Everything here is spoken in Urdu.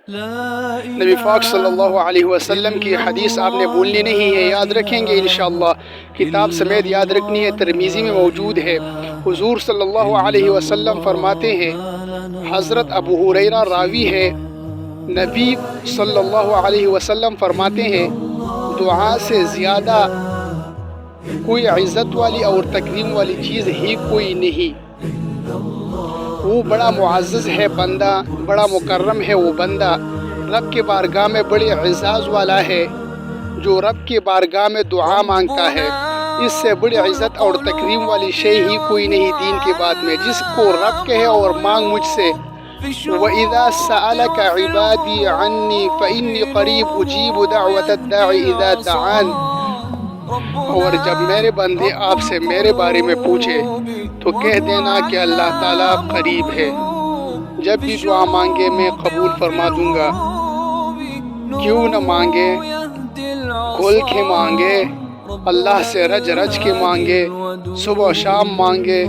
نبی پاک صلی اللہ علیہ وسلم کی حدیث آپ نے بھولنی نہیں ہے، یاد رکھیں گے انشاءاللہ، کتاب سمیت یاد رکھنی ہے، ترمذی میں موجود ہے۔ حضور صلی اللہ علیہ وسلم فرماتے ہیں، حضرت ابو ہریرہ راوی ہے، نبی صلی اللہ علیہ وسلم فرماتے ہیں، دعا سے زیادہ کوئی عزت والی اور تکریم والی چیز ہی کوئی نہیں۔ وہ بڑا معزز ہے بندہ، بڑا مکرم ہے وہ بندہ، رب کے بارگاہ میں بڑے اعزاز والا ہے، جو رب کے بارگاہ میں دعا مانگتا ہے۔ اس سے بڑی عزت اور تکریم والی شے ہی کوئی نہیں دین کے بعد میں، جس کو رب کہے اور مانگ مجھ سے۔ وَإِذَا سَأَلَكَ عِبَادِي عَنِّي فَإِنِّي قَرِيبٌ أُجِيبُ دَعْوَةَ الدَّاعِ إِذَا دَعَانِ، اور جب میرے بندے آپ سے میرے بارے میں پوچھے تو کہہ دینا کہ اللہ تعالیٰ قریب ہے، جب بھی دعا مانگے میں قبول فرما دوں گا۔ کیوں نہ مانگے، کھول کے مانگے، اللہ سے رج رج کے مانگے، صبح و شام مانگے،